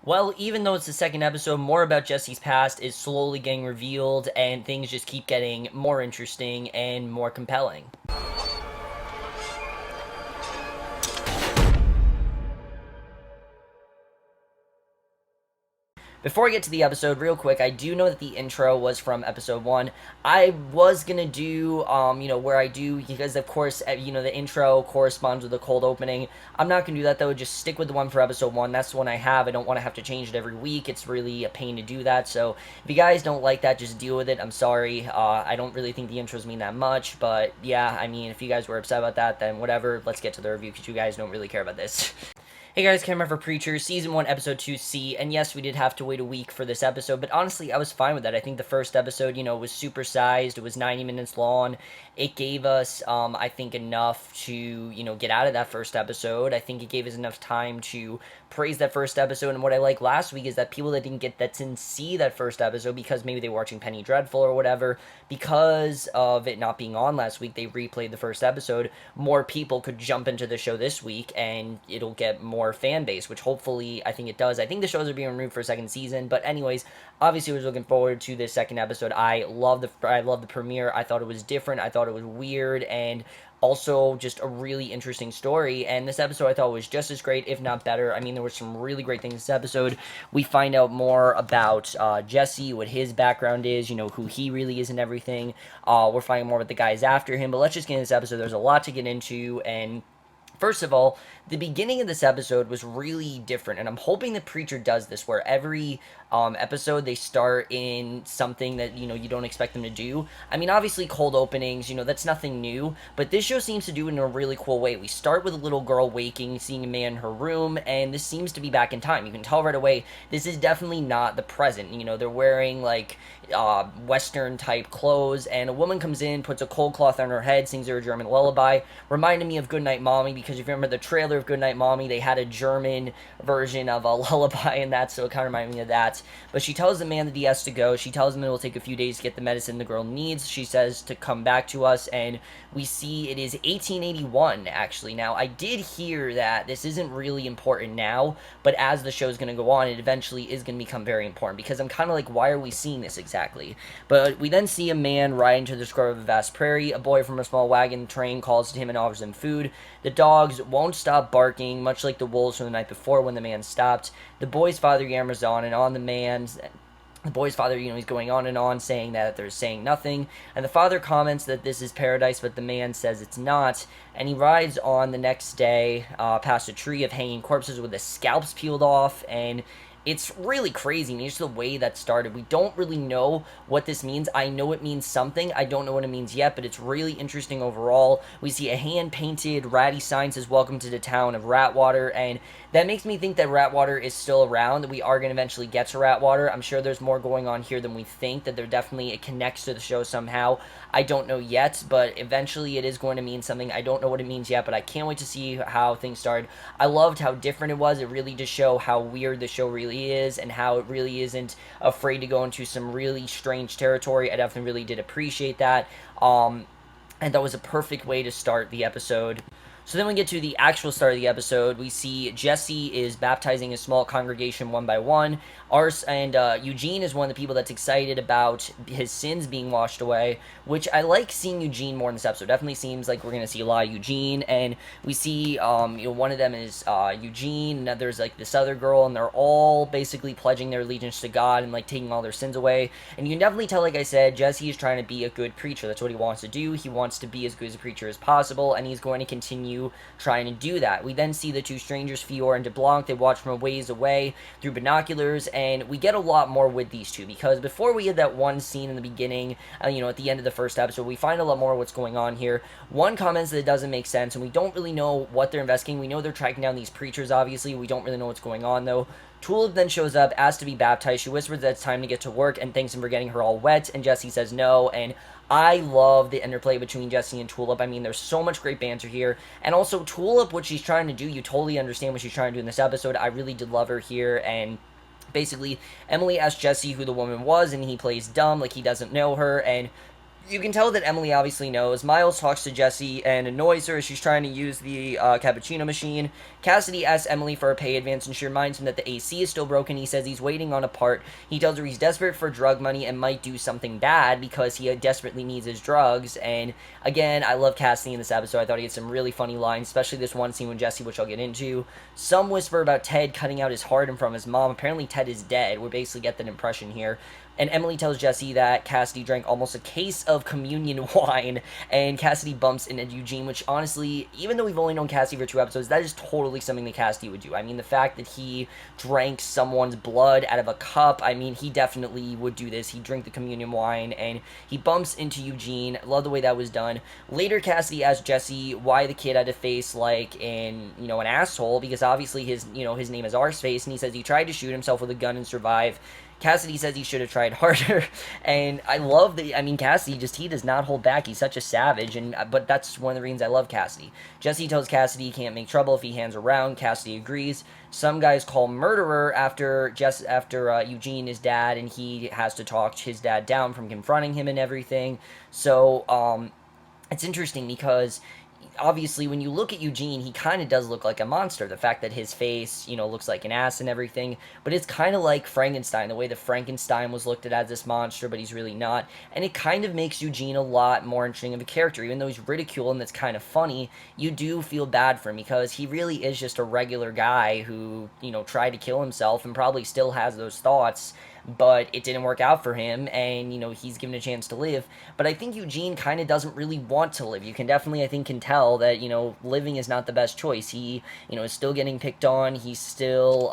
Well, even though it's the second episode, more about Jesse's past is slowly getting revealed, and things just keep getting more interesting and more compelling. Before I get to the episode, real quick, I do know that the intro was from episode one. I was gonna do, where I do, because of course, the intro corresponds with the cold opening. I'm not gonna do that though, just stick with the one for episode one. That's the one I have. I don't want to have to change it every week. It's really a pain to do that. So if you guys don't like that, just deal with it. I'm sorry. I don't really think the intros mean that much, but yeah, I mean, if you guys were upset about that, then whatever. Let's get to the review because you guys don't really care about this. Hey guys, Camera for Preacher, Season 1, Episode 2C, and yes, we did have to wait a week for this episode, but honestly, I was fine with that. I think the first episode, was supersized, it was 90 minutes long, it gave us, I think, enough to, get out of that first episode. I think it gave us enough time to praise that first episode, and what I liked last week is that people that didn't see that first episode, because maybe they were watching Penny Dreadful or whatever, because of it not being on last week, they replayed the first episode, more people could jump into the show this week, and it'll get more fan base, which hopefully I think it does. I think the shows are being renewed for a second season, but anyways, obviously I was looking forward to this second episode. I love the premiere. I thought it was different. I thought it was weird, and also just a really interesting story. And this episode I thought was just as great, if not better. I mean, there were some really great things this episode. We find out more about Jesse, what his background is, who he really is and everything. We're finding more about the guys after him, but let's just get into this episode. There's a lot to get into, and first of all, the beginning of this episode was really different, and I'm hoping the Preacher does this, where every episode they start in something that you don't expect them to do. I mean, obviously cold openings, that's nothing new, but this show seems to do it in a really cool way. We start with a little girl waking, seeing a man in her room, and this seems to be back in time. You can tell right away this is definitely not the present. They're wearing like Western type clothes, and a woman comes in, puts a cold cloth on her head, sings her a German lullaby, reminded me of Goodnight Mommy, because if you remember the trailer of Goodnight Mommy, they had a German version of a lullaby in that, so it kind of reminded me of that. But she tells the man that he has to go. She tells him it will take a few days to get the medicine the girl needs. She says to come back to us, and we see it is 1881, actually. Now, I did hear that this isn't really important now, but as the show's going to go on, it eventually is going to become very important, because I'm kind of like, why are we seeing this exactly? But we then see a man ride into the scrub of a vast prairie. A boy from a small wagon train calls to him and offers him food. The dogs won't stop barking, much like the wolves from the night before when the man stopped. The boy's father yammers on and on. The boy's father, he's going on and on saying that they're saying nothing, and the father comments that this is paradise, but the man says it's not, and he rides on the next day past a tree of hanging corpses with the scalps peeled off, and it's really crazy, and just the way that started. We don't really know what this means. I know it means something. I don't know what it means yet, but it's really interesting overall. We see a hand-painted ratty sign says, "Welcome to the town of Ratwater," and that makes me think that Ratwater is still around, that we are going to eventually get to Ratwater. I'm sure there's more going on here than we think, that there definitely it connects to the show somehow. I don't know yet, but eventually it is going to mean something. I don't know what it means yet, but I can't wait to see how things started. I loved how different it was. It really did show how weird the show really is, and how it really isn't afraid to go into some really strange territory. I definitely really did appreciate that. And that was a perfect way to start the episode. So then we get to the actual start of the episode. We see Jesse is baptizing a small congregation one by one. Eugene is one of the people that's excited about his sins being washed away, which I like seeing Eugene more in this episode. Definitely seems like we're going to see a lot of Eugene, and we see, one of them is Eugene, and there's like this other girl, and they're all basically pledging their allegiance to God and like taking all their sins away. And you can definitely tell, like I said, Jesse is trying to be a good preacher. That's what he wants to do. He wants to be as good as a preacher as possible, and he's going to continue trying to do that. We then see the two strangers, Fiore and DeBlanc. They watch from a ways away through binoculars, and we get a lot more with these two, because before we had that one scene in the beginning, at the end of the first episode, we find a lot more of what's going on here. One comments that it doesn't make sense, and we don't really know what they're investigating. We know they're tracking down these preachers, obviously. We don't really know what's going on, though. Tulip then shows up, asks to be baptized. She whispers that it's time to get to work and thanks him for getting her all wet, and Jesse says no, and I love the interplay between Jesse and Tulip. I mean, there's so much great banter here, and also Tulip, what she's trying to do, you totally understand what she's trying to do in this episode. I really did love her here, and basically, Emily asks Jesse who the woman was, and he plays dumb, like he doesn't know her, and You can tell that Emily obviously knows. Miles talks to Jesse and annoys her as she's trying to use the cappuccino machine. Cassidy asks Emily for a pay advance, and she reminds him that the AC is still broken. He says he's waiting on a part. He tells her he's desperate for drug money and might do something bad because he desperately needs his drugs. And again, I love Cassidy in this episode. I thought he had some really funny lines, especially this one scene with Jesse, which I'll get into. Some whisper about Ted cutting out his heart in front of his mom. Apparently, Ted is dead. We basically get that impression here. And Emily tells Jesse that Cassidy drank almost a case of communion wine, and Cassidy bumps into Eugene, which honestly, even though we've only known Cassidy for 2 episodes, that is totally something that Cassidy would do. I mean, the fact that he drank someone's blood out of a cup, I mean, he definitely would do this. He'd drink the communion wine, and he bumps into Eugene. Love the way that was done. Later, Cassidy asks Jesse why the kid had to face, like, an asshole, because obviously his name is Arseface, and he says he tried to shoot himself with a gun and survive. Cassidy says he should have tried harder, and I love that. I mean, Cassidy he does not hold back. He's such a savage, but that's one of the reasons I love Cassidy. Jesse tells Cassidy he can't make trouble if he hands around. Cassidy agrees. Some guys call murderer after Eugene is dad, and he has to talk his dad down from confronting him and everything. So it's interesting because obviously when you look at Eugene, he kind of does look like a monster. The fact that his face, looks like an ass and everything, but it's kind of like Frankenstein, the way that Frankenstein was looked at as this monster, but he's really not. And it kind of makes Eugene a lot more interesting of a character. Even though he's ridiculed and that's kind of funny, you do feel bad for him because he really is just a regular guy who, tried to kill himself and probably still has those thoughts, but it didn't work out for him, and he's given a chance to live. But I think Eugene kind of doesn't really want to live. You can definitely, I think, can tell that living is not the best choice. He is still getting picked on. He's still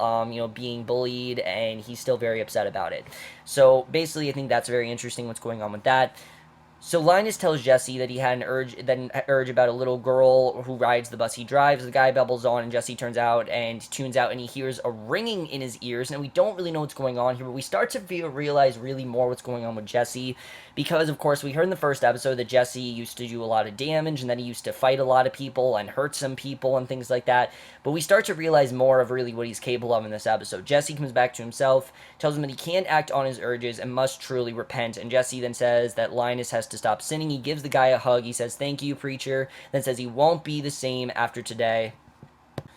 being bullied, and he's still very upset about it. So basically, I think that's very interesting what's going on with that. So Linus tells Jesse that he had an urge about a little girl who rides the bus he drives. The guy babbles on, and Jesse tunes out, and he hears a ringing in his ears. And we don't really know what's going on here, but we start to realize really more what's going on with Jesse, because of course we heard in the first episode that Jesse used to do a lot of damage, and then he used to fight a lot of people and hurt some people and things like that. But we start to realize more of really what he's capable of in this episode. Jesse comes back to himself, tells him that he can't act on his urges and must truly repent. And Jesse then says that Linus has to stop sinning. He gives the guy a hug. He says, "Thank you, preacher." Then says he won't be the same after today.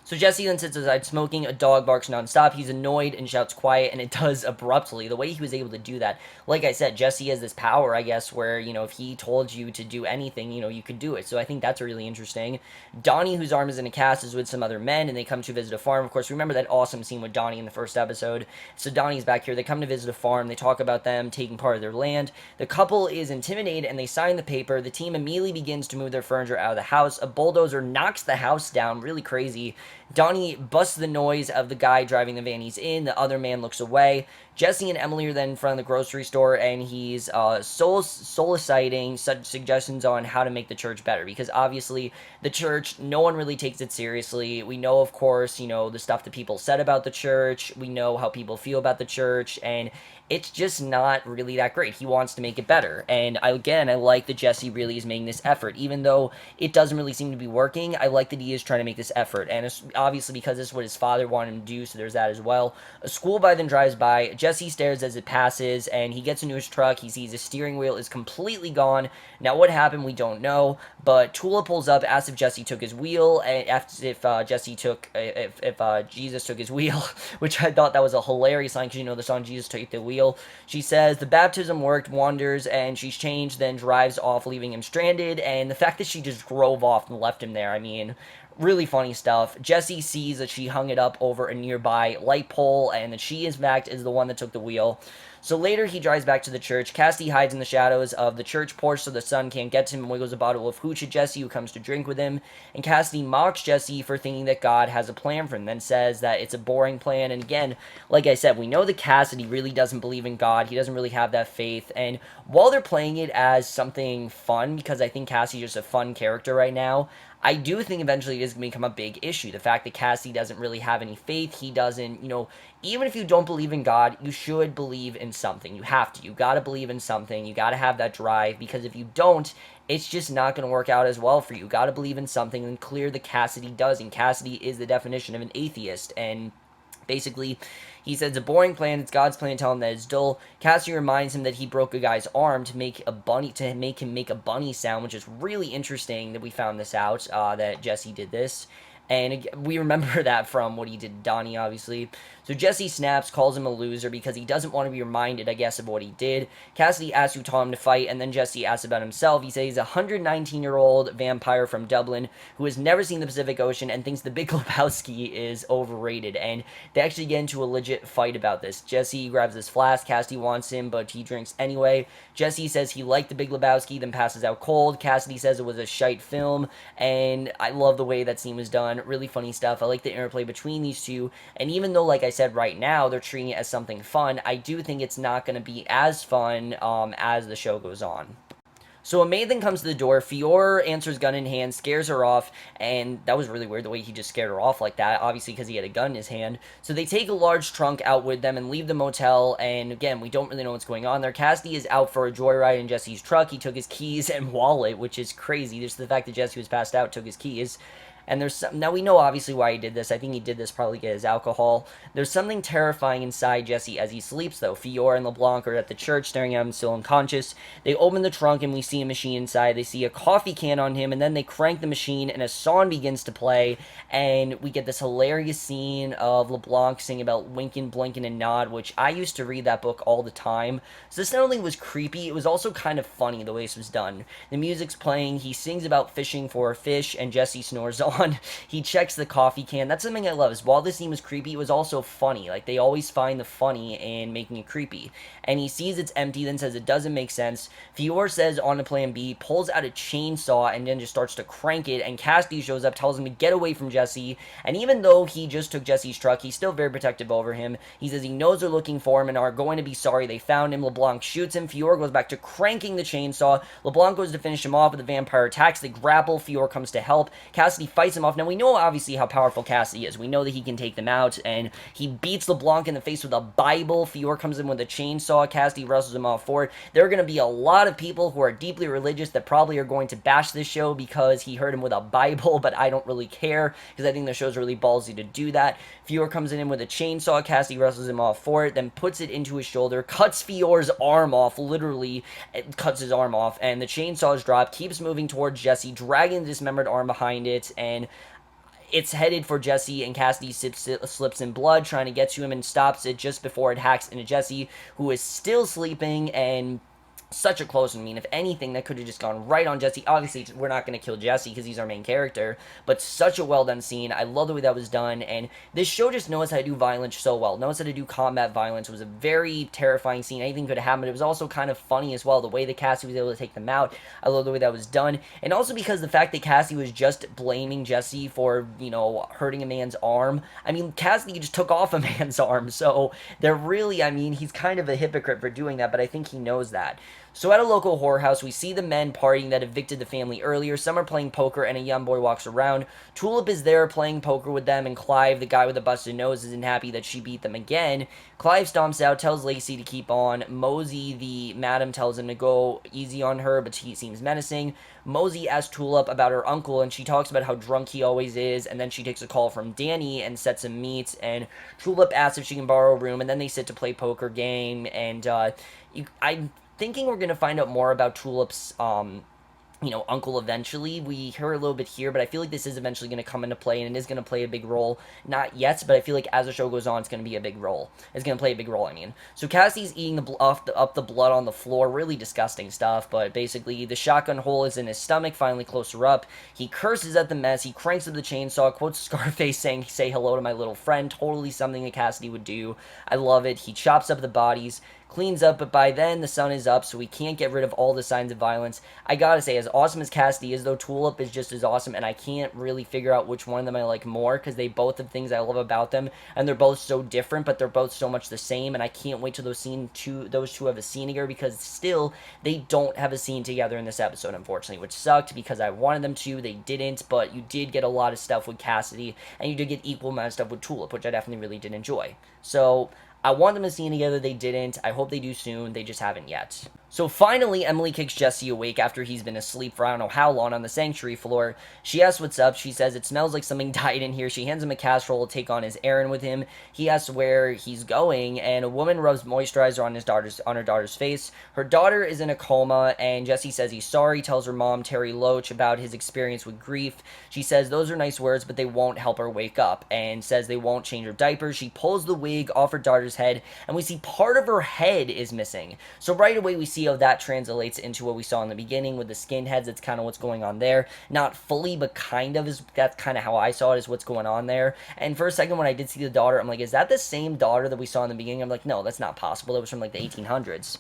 So Jesse then sits aside smoking. A dog barks nonstop. He's annoyed and shouts quiet, and it does abruptly. The way he was able to do that, like I said, Jesse has this power, I guess, where, if he told you to do anything, you could do it. So I think that's really interesting. Donnie, whose arm is in a cast, is with some other men, and they come to visit a farm. Of course, remember that awesome scene with Donnie in the first episode. So Donnie's back here. They come to visit a farm. They talk about them taking part of their land. The couple is intimidated, and they sign the paper. The team immediately begins to move their furniture out of the house. A bulldozer knocks the house down. Really crazy. Donnie busts the noise of the guy driving the van he's in. The other man looks away. Jesse and Emily are then in front of the grocery store, and he's soliciting such suggestions on how to make the church better, because obviously the church, no one really takes it seriously. We know, of course, the stuff that people said about the church. We know how people feel about the church, and it's just not really that great. He wants to make it better. And I like that Jesse really is making this effort. Even though it doesn't really seem to be working, I like that he is trying to make this effort. And it's obviously because this is what his father wanted him to do, so there's that as well. A school bus then drives by. Jesse stares as it passes, and he gets into his truck. He sees his steering wheel is completely gone. Now, what happened, we don't know. But Tulip pulls up, asks if Jesse took his wheel, and asks if Jesus took his wheel, which I thought that was a hilarious line, because the song Jesus Took the Wheel. She says the baptism worked wonders, and she's changed, then drives off, leaving him stranded. And the fact that she just drove off and left him there, I mean, really funny stuff. Jesse sees that she hung it up over a nearby light pole, and that she, in fact, is the one that took the wheel. So later, he drives back to the church. Cassidy hides in the shadows of the church porch so the sun can't get to him, and wiggles a bottle of hooch at Jesse, who comes to drink with him. And Cassidy mocks Jesse for thinking that God has a plan for him, then says that it's a boring plan. And again, like I said, we know that Cassidy really doesn't believe in God. He doesn't really have that faith. And while they're playing it as something fun, because I think Cassidy's just a fun character right now, I do think eventually it is going to become a big issue. The fact that Cassidy doesn't really have any faith, he doesn't, even if you don't believe in God, you should believe in something. You have to. You got to believe in something. You got to have that drive, because if you don't, it's just not going to work out as well for you. You got to believe in something, and clear that Cassidy does, and Cassidy is the definition of an atheist, and Basically, he says it's a boring plan. It's God's plan to tell him that it's dull. Cassidy reminds him that he broke a guy's arm to make him make a bunny sound, which is really interesting that we found this out, that Jesse did this. And we remember that from what he did to Donnie, obviously. So Jesse snaps, calls him a loser because he doesn't want to be reminded, I guess, of what he did. Cassidy asks who taught him to fight, and then Jesse asks about himself. He says he's a 119-year-old vampire from Dublin who has never seen the Pacific Ocean and thinks the Big Lebowski is overrated. And they actually get into a legit fight about this. Jesse grabs his flask. Cassidy wants him, but he drinks anyway. Jesse says he liked the Big Lebowski, then passes out cold. Cassidy says it was a shite film, and I love the way that scene was done. Really funny stuff. I like the interplay between these two, and even though, like I said, right now they're treating it as something fun, I do think it's not going to be as fun as the show goes on. So a maid then comes to the door. Fiore answers gun in hand, scares her off, and that was really weird the way he just scared her off like that, obviously because he had a gun in his hand. So they take a large trunk out with them and leave the motel, and again, we don't really know what's going on there. Cassidy is out for a joyride in Jesse's truck. He took his keys and wallet, which is crazy. Just the fact that Jesse was passed out, took his keys. And there's some, now we know obviously why he did this. I think he did this probably to get his alcohol. There's something terrifying inside Jesse as he sleeps, though. Fiore and DeBlanc are at the church staring at him, still unconscious. They open the trunk and we see a machine inside. They see a coffee can on him, and then they crank the machine and a song begins to play, and we get this hilarious scene of LeBlanc singing about winking, blinking, and nod, which I used to read that book all the time. So this not only was creepy, it was also kind of funny the way this was done. The music's playing, he sings about fishing for a fish, and Jesse snores on. He checks the coffee can. That's something I love, is while this scene was creepy, it was also funny. Like, they always find the funny in making it creepy. And he sees it's empty, then says it doesn't make sense. Fiore says on to plan B, pulls out a chainsaw, and then just starts to crank it, and Cassidy shows up, tells him to get away from Jesse, and even though he just took Jesse's truck, he's still very protective over him. He says he knows they're looking for him and are going to be sorry they found him. LeBlanc shoots him. Fiore goes back to cranking the chainsaw. LeBlanc goes to finish him off, but the vampire attacks. They grapple. Fiore comes to help. Cassidy fights him off. Now, we know obviously how powerful Cassidy is. We know that he can take them out, and he beats LeBlanc in the face with a Bible. Fiore comes in with a chainsaw. Cassidy wrestles him off for it. There are going to be a lot of people who are deeply religious that probably are going to bash this show because he hurt him with a Bible, but I don't really care because I think the show's really ballsy to do that. Fiore comes in with a chainsaw. Cassidy wrestles him off for it, then puts it into his shoulder, cuts Fiore's arm off, literally cuts his arm off, and the chainsaw is dropped, keeps moving towards Jesse, dragging the dismembered arm behind it, and it's headed for Jesse, and Cassidy slips in blood, trying to get to him, and stops it just before it hacks into Jesse, who is still sleeping, and such a close one. I mean, if anything, that could have just gone right on Jesse. Obviously, we're not going to kill Jesse because he's our main character, but such a well-done scene. I love the way that was done, and this show just knows how to do violence so well. Knows how to do combat violence. It was a very terrifying scene. Anything could have happened. It was also kind of funny as well, the way that Cassie was able to take them out. I love the way that was done, and also because the fact that Cassie was just blaming Jesse for, you know, hurting a man's arm. I mean, Cassie just took off a man's arm, so they're really, I mean, he's kind of a hypocrite for doing that, but I think he knows that. So at a local whorehouse, we see the men partying that evicted the family earlier. Some are playing poker, and a young boy walks around. Tulip is there playing poker with them, and Clive, the guy with the busted nose, isn't happy that she beat them again. Clive stomps out, tells Lacey to keep on. Mosey, the madam, tells him to go easy on her, but he seems menacing. Mosey asks Tulip about her uncle, and she talks about how drunk he always is, and then she takes a call from Danny and sets him meet, and Tulip asks if she can borrow a room, and then they sit to play poker game, and I'm thinking we're going to find out more about Tulip's, uncle eventually. We hear a little bit here, but I feel like this is eventually going to come into play, and it is going to play a big role. Not yet, but I feel like as the show goes on, it's going to be a big role. It's going to play a big role, I mean. So Cassie's eating up the blood on the floor. Really disgusting stuff, but basically the shotgun hole is in his stomach, finally closer up. He curses at the mess. He cranks up the chainsaw, quotes Scarface saying, "Say hello to my little friend." Totally something that Cassidy would do. I love it. He chops up the bodies, cleans up, but by then the sun is up, so we can't get rid of all the signs of violence. I gotta say, as awesome as Cassidy is, though, Tulip is just as awesome, and I can't really figure out which one of them I like more, because they both have things I love about them, and they're both so different, but they're both so much the same, and I can't wait till those two have a scene together, because still, they don't have a scene together in this episode, unfortunately, which sucked, because I wanted them to, they didn't, but you did get a lot of stuff with Cassidy, and you did get equal amount of stuff with Tulip, which I definitely really did enjoy. So I want them to see together, they didn't. I hope they do soon, they just haven't yet. So finally, Emily kicks Jesse awake after he's been asleep for I don't know how long on the sanctuary floor. She asks what's up. She says it smells like something died in here. She hands him a casserole to take on his errand with him. He asks where he's going, and a woman rubs moisturizer on her daughter's face. Her daughter is in a coma, and Jesse says he's sorry. Tells her mom Terry Loach about his experience with grief. She says those are nice words, but they won't help her wake up, and says they won't change her diaper. She pulls the wig off her daughter's head, and we see part of her head is missing. So right away we see how that translates into what we saw in the beginning with the skinheads. That's kind of what's going on there. Not fully, but kind of is. That's kind of how I saw it, is what's going on there. And for a second, when I did see the daughter, I'm like, is that the same daughter that we saw in the beginning? I'm like, no, that's not possible. It was from like the 1800s.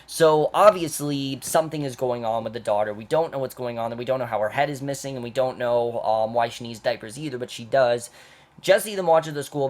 So obviously something is going on with the daughter. We don't know what's going on. We don't know how her head is missing, and we don't know why she needs diapers either, but she does. Jesse then watches the school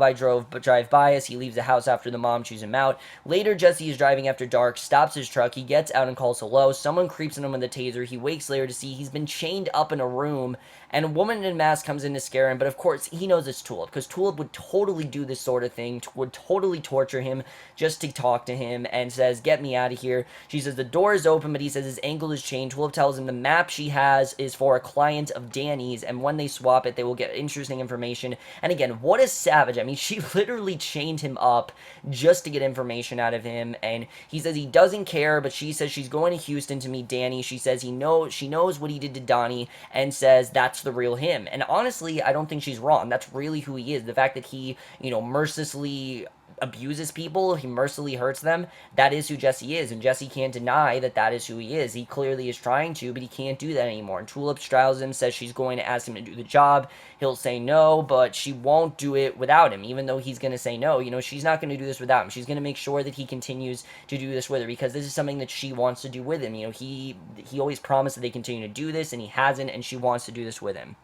drive by as he leaves the house after the mom chews him out. Later, Jesse is driving after dark, stops his truck, he gets out and calls hello. Someone creeps on him with a taser. He wakes later to see he's been chained up in a room, and a woman in a mask comes in to scare him, but of course he knows it's Tulip, because Tulip would totally do this sort of thing, would totally torture him just to talk to him, and says, get me out of here. She says the door is open, but he says his ankle is chained. Tulip tells him the map she has is for a client of Danny's, and when they swap it, they will get interesting information. And again, what a savage. I mean, she literally chained him up just to get information out of him, and he says he doesn't care, but she says she's going to Houston to meet Danny. She says she knows what he did to Donnie, and says that's the real him. And honestly, I don't think she's wrong. That's really who he is. The fact that he, mercilessly abuses people, he mercilessly hurts them, that is who Jesse is, and Jesse can't deny that that is who he is. He clearly is trying to, but he can't do that anymore. And Tulip straddles him, says she's going to ask him to do the job. He'll say no, but she won't do it without him, even though he's going to say no. She's not going to do this without him. She's going to make sure that he continues to do this with her, because this is something that she wants to do with him. He always promised that they continue to do this, and he hasn't, and she wants to do this with him.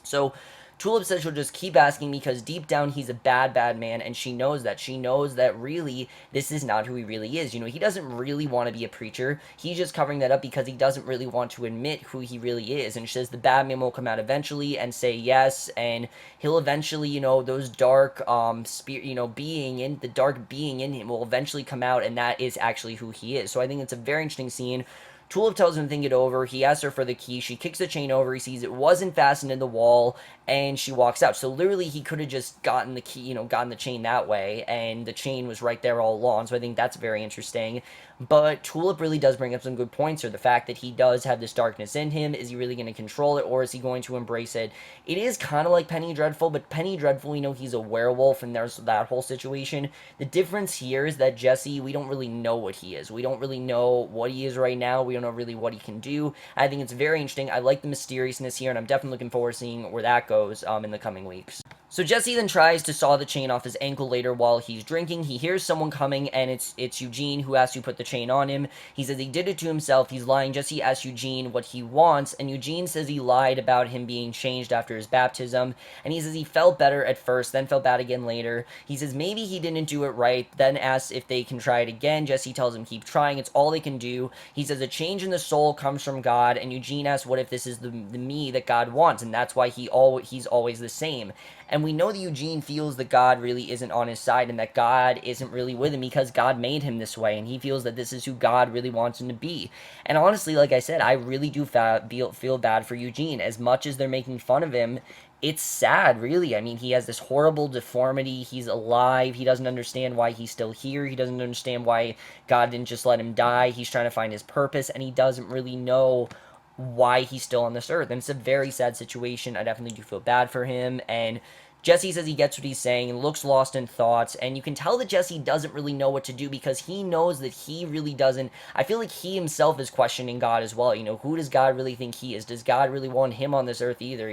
So Tulip says she'll just keep asking because deep down he's a bad, bad man, and she knows that. She knows that really this is not who he really is. He doesn't really want to be a preacher. He's just covering that up because he doesn't really want to admit who he really is. And she says the bad man will come out eventually and say yes, and he'll eventually, those dark the dark being in him will eventually come out, and that is actually who he is. So I think it's a very interesting scene. Tulip tells him to think it over. He asks her for the key. She kicks the chain over. He sees it wasn't fastened in the wall, and she walks out. So literally, he could have just gotten the key, gotten the chain that way, and the chain was right there all along. So I think that's very interesting. But Tulip really does bring up some good points here. The fact that he does have this darkness in him. Is he really going to control it, or is he going to embrace it? It is kind of like Penny Dreadful, but Penny Dreadful, he's a werewolf, and there's that whole situation. The difference here is that Jesse, we don't really know what he is. We don't really know what he is right now. We don't know really what he can do. I think it's very interesting. I like the mysteriousness here, and I'm definitely looking forward to seeing where that goes in the coming weeks. So Jesse then tries to saw the chain off his ankle later while he's drinking. He hears someone coming, and it's Eugene who has to put the chain on him. He says he did it to himself. He's lying. Jesse asks Eugene what he wants, and Eugene says he lied about him being changed after his baptism, and he says he felt better at first, then felt bad again later. He says maybe he didn't do it right, then asks if they can try it again. Jesse tells him keep trying. It's all they can do. He says a change in the soul comes from God, and Eugene asks what if this is the me that God wants, and that's why he's always the same. And we know that Eugene feels that God really isn't on his side, and that God isn't really with him because God made him this way, and he feels that this is who God really wants him to be. And honestly, like I said, I really do feel bad for Eugene. As much as they're making fun of him, it's sad, really. I mean, he has this horrible deformity. He's alive. He doesn't understand why he's still here. He doesn't understand why God didn't just let him die. He's trying to find his purpose, and he doesn't really know why he's still on this earth. And it's a very sad situation. I definitely do feel bad for him. And Jesse says he gets what he's saying and looks lost in thoughts, and you can tell that Jesse doesn't really know what to do because he knows that he really doesn't. I feel like he himself is questioning God as well. Who does God really think he is? Does God really want him on this earth either?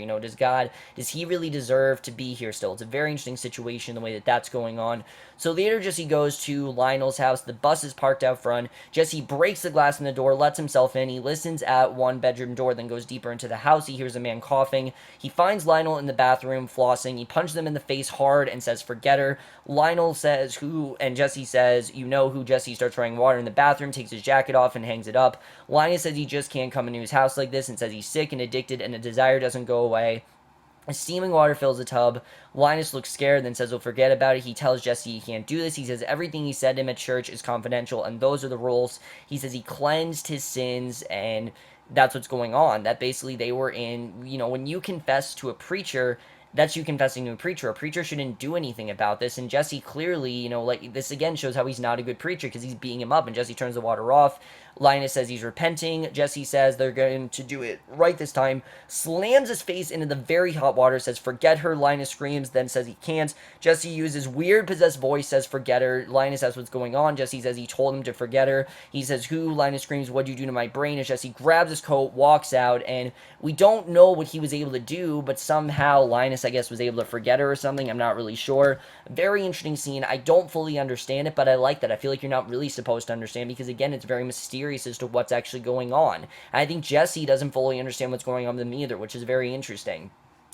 Does he really deserve to be here still? It's a very interesting situation the way that that's going on. So later Jesse goes to Lionel's house. The bus is parked out front. Jesse breaks the glass in the door, lets himself in. He listens at one bedroom door, then goes deeper into the house. He hears a man coughing. He finds Lionel in the bathroom flossing. He punches him in the face hard and says, forget her. Lionel says who, and Jesse says, you know who. Jesse starts throwing water in the bathroom, takes his jacket off and hangs it up. Linus says he just can't come into his house like this and says he's sick and addicted and the desire doesn't go away. Steaming water fills the tub. Linus looks scared, then says he'll forget about it. He tells Jesse he can't do this. He says everything he said to him at church is confidential, and those are the rules. He says he cleansed his sins, and that's what's going on. That basically they were in, when you confess to a preacher, that's you confessing to a preacher. A preacher shouldn't do anything about this. And Jesse clearly, like this again shows how he's not a good preacher because he's beating him up. And Jesse turns the water off. Linus says he's repenting. Jesse says they're going to do it right this time. Slams his face into the very hot water. Says forget her. Linus screams. Then says he can't. Jesse uses weird possessed voice. Says forget her. Linus asks what's going on. Jesse says he told him to forget her. He says who? Linus screams what'd you do to my brain? As Jesse grabs his coat, walks out, and we don't know what he was able to do, but somehow Linus, I guess, was able to forget her or something. I'm not really sure. Very interesting scene. I don't fully understand it, but I like that. I feel like you're not really supposed to understand because, again, it's very mysterious as to what's actually going on. And I think Jesse doesn't fully understand what's going on with him either, which is very interesting.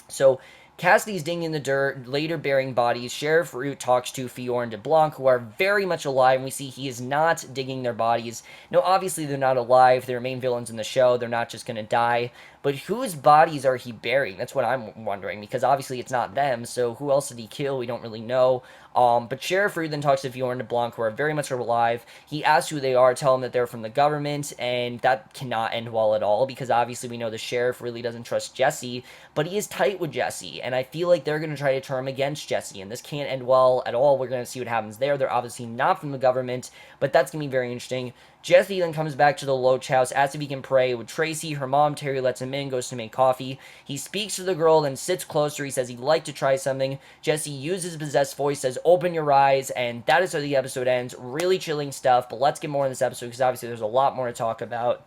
So Cassidy's digging in the dirt, later burying bodies. Sheriff Root talks to Fiore and DeBlanc, who are very much alive, and we see he is not digging their bodies. No, obviously they're not alive. They're main villains in the show. They're not just going to die. But whose bodies are he burying? That's what I'm wondering, because obviously it's not them, so who else did he kill? We don't really know. But Sheriff Root then talks to Fiore and DeBlanc, who are very much alive. He asks who they are, tell them that they're from the government, and that cannot end well at all, because obviously we know the sheriff really doesn't trust Jesse, but he is tight with Jesse, and I feel like they're going to try to turn him against Jesse, and this can't end well at all. We're going to see what happens there. They're obviously not from the government, but that's going to be very interesting. Jesse then comes back to the Loach house, asks if he can pray with Tracy. Her mom, Terry, lets him in, goes to make coffee. He speaks to the girl, then sits closer. He says he'd like to try something. Jesse uses his possessed voice, says, open your eyes, and that is how the episode ends. Really chilling stuff, but let's get more in this episode, because obviously there's a lot more to talk about.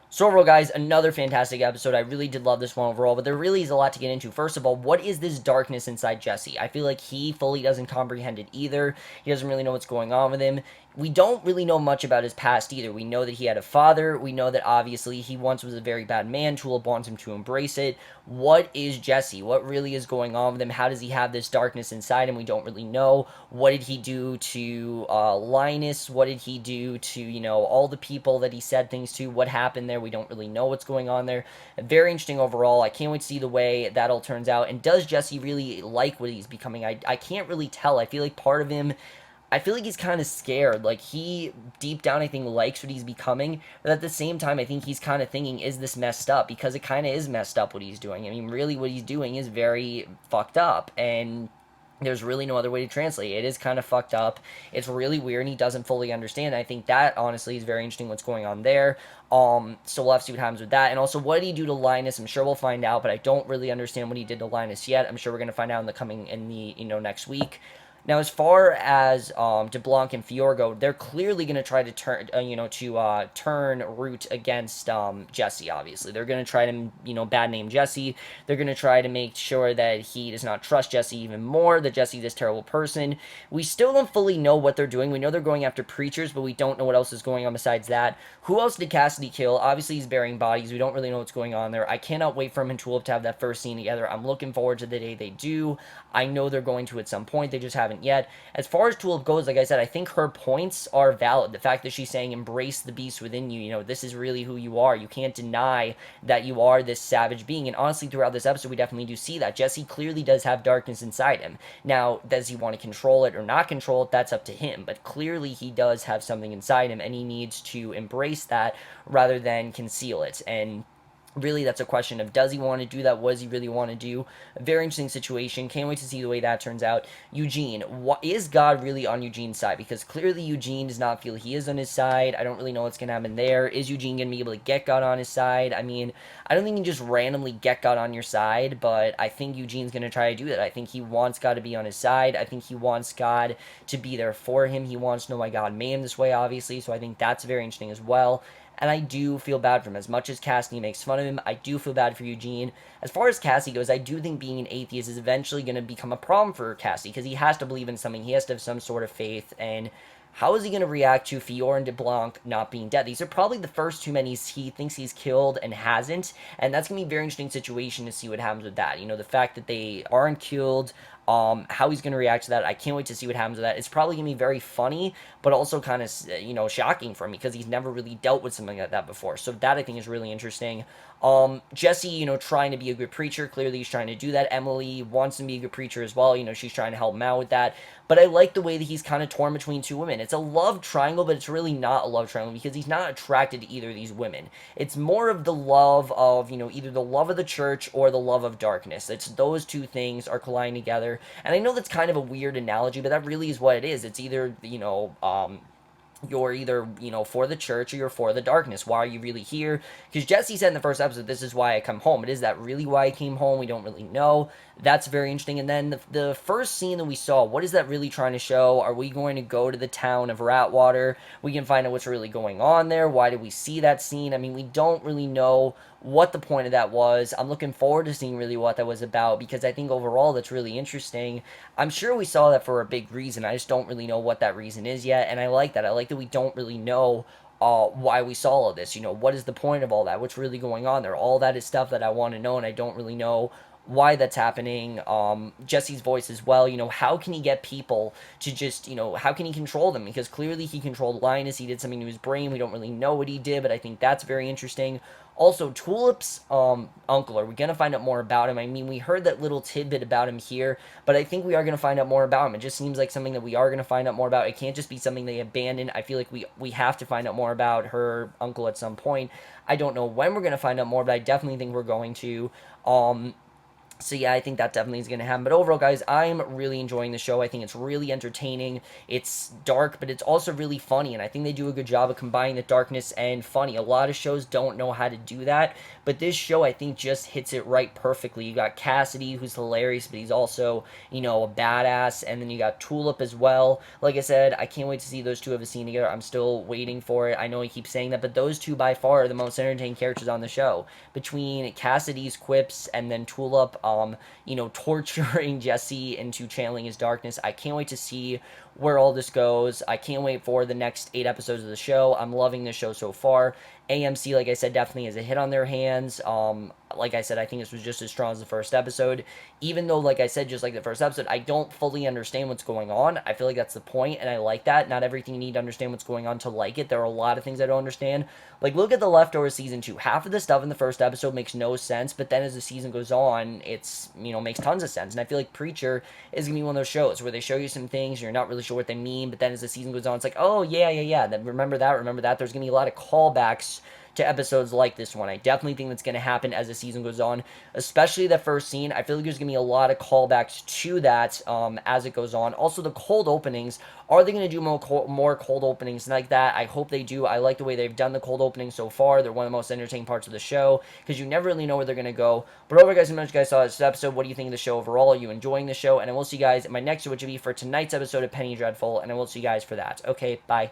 So overall, guys, another fantastic episode. I really did love this one overall, but there really is a lot to get into. First of all, what is this darkness inside Jesse? I feel like he fully doesn't comprehend it either. He doesn't really know what's going on with him. We don't really know much about his past either. We know that he had a father. We know that obviously he once was a very bad man. Tulip wants him to embrace it. What is Jesse? What really is going on with him? How does he have this darkness inside him? We don't really know. What did he do to Linus? What did he do to, all the people that he said things to? What happened there? We don't really know what's going on there. Very interesting overall. I can't wait to see the way that all turns out. And does Jesse really like what he's becoming? I can't really tell. I feel like part of him, I feel like he's kind of scared. Like, he, deep down, I think, likes what he's becoming. But at the same time, I think he's kind of thinking, is this messed up? Because it kind of is messed up what he's doing. I mean, really, what he's doing is very fucked up. And there's really no other way to translate it. It is kind of fucked up. It's really weird, and he doesn't fully understand. I think that, honestly, is very interesting what's going on there. So we'll have to see what happens with that. And also, what did he do to Linus? I'm sure we'll find out, but I don't really understand what he did to Linus yet. I'm sure we're going to find out in the next week. Now, as far as Deblanc and Fiore go, they're clearly going to try to turn Root against Jesse. Obviously, they're going to try to bad name Jesse. They're going to try to make sure that he does not trust Jesse even more. That Jesse's this terrible person. We still don't fully know what they're doing. We know they're going after preachers, but we don't know what else is going on besides that. Who else did Cassidy kill? Obviously, he's burying bodies. We don't really know what's going on there. I cannot wait for him and Tulip to have that first scene together. I'm looking forward to the day they do. I know they're going to at some point. They just haven't yet. As far as Tulip goes, like I said, I think her points are valid. The fact that she's saying embrace the beast within you, this is really who you are. You can't deny that you are this savage being. And honestly, throughout this episode, we definitely do see that. Jesse clearly does have darkness inside him. Now, does he want to control it or not control it? That's up to him. But clearly, he does have something inside him, and he needs to embrace that rather than conceal it. And really, that's a question of, does he want to do that? What does he really want to do? A very interesting situation. Can't wait to see the way that turns out. Eugene. Is God really on Eugene's side? Because clearly Eugene does not feel he is on his side. I don't really know what's going to happen there. Is Eugene going to be able to get God on his side? I mean, I don't think you can just randomly get God on your side, but I think Eugene's going to try to do that. I think he wants God to be on his side. I think he wants God to be there for him. He wants to know why God made him this way, obviously, so I think that's very interesting as well. And I do feel bad for him. As much as Cassidy makes fun of him, I do feel bad for Eugene. As far as Cassidy goes, I do think being an atheist is eventually going to become a problem for Cassidy, because he has to believe in something. He has to have some sort of faith, and how is he going to react to Fiore and DeBlanc not being dead? These are probably the first two men he thinks he's killed and hasn't, and that's going to be a very interesting situation to see what happens with that. The fact that they aren't killed, how he's going to react to that. I can't wait to see what happens with that. It's probably going to be very funny, but also kind of, shocking for me because he's never really dealt with something like that before. So that I think is really interesting. Jesse, trying to be a good preacher. Clearly, he's trying to do that. Emily wants to be a good preacher as well. She's trying to help him out with that. But I like the way that he's kind of torn between two women. It's a love triangle, but it's really not a love triangle because he's not attracted to either of these women. It's more of the love of, either the love of the church or the love of darkness. It's those two things are colliding together. And I know that's kind of a weird analogy, but that really is what it is. It's either, you're either, for the church or you're for the darkness. Why are you really here? Because Jesse said in the first episode, this is why I come home. But is that really why I came home? We don't really know. That's very interesting. And then the first scene that we saw, what is that really trying to show? Are we going to go to the town of Ratwater? We can find out what's really going on there. Why did we see that scene? I mean, we don't really know what the point of that was. I'm looking forward to seeing really what that was about because I think overall that's really interesting. I'm sure we saw that for a big reason. I just don't really know what that reason is yet, and I like that. I like that we don't really know why we saw all of this. What is the point of all that? What's really going on there? All that is stuff that I want to know, and I don't really know why that's happening. Jesse's voice as well. How can he get people to just, how can he control them? Because clearly he controlled Linus. He did something to his brain. We don't really know what he did, but I think that's very interesting. Also, Tulip's uncle, are we going to find out more about him? I mean, we heard that little tidbit about him here, but I think we are going to find out more about him. It just seems like something that we are going to find out more about. It can't just be something they abandoned. I feel like we have to find out more about her uncle at some point. I don't know when we're going to find out more, but I definitely think we're going to. So yeah, I think that definitely is going to happen. But overall, guys, I'm really enjoying the show. I think it's really entertaining. It's dark, but it's also really funny. And I think they do a good job of combining the darkness and funny. A lot of shows don't know how to do that. But this show, I think, just hits it right perfectly. You got Cassidy, who's hilarious, but he's also, a badass. And then you got Tulip as well. Like I said, I can't wait to see those two have a scene together. I'm still waiting for it. I know I keep saying that, but those two by far are the most entertaining characters on the show. Between Cassidy's quips and then Tulip, torturing Jesse into channeling his darkness. I can't wait to see where all this goes. I can't wait for the next 8 episodes of the show. I'm loving this show so far. AMC, like I said, definitely has a hit on their hands. Like I said, I think this was just as strong as the first episode. Even though, like I said, just like the first episode, I don't fully understand what's going on. I feel like that's the point, and I like that. Not everything you need to understand what's going on to like it. There are a lot of things I don't understand. Like, look at The Leftovers Season 2. Half of the stuff in the first episode makes no sense, but then as the season goes on, it's, makes tons of sense. And I feel like Preacher is going to be one of those shows where they show you some things, and you're not really sure what they mean, but then as the season goes on, it's like, oh, yeah. Then remember that. There's going to be a lot of callbacks to episodes like this one. I definitely think that's going to happen as the season goes on, especially the first scene. I feel like there's going to be a lot of callbacks to that as it goes on. Also, the cold openings. Are they going to do more cold openings like that? I hope they do. I like the way they've done the cold openings so far. They're one of the most entertaining parts of the show because you never really know where they're going to go. But overall, guys, so much you guys saw this episode. What do you think of the show overall? Are you enjoying the show? And I will see you guys in my next show, which will be for tonight's episode of Penny Dreadful, and I will see you guys for that. Okay, bye.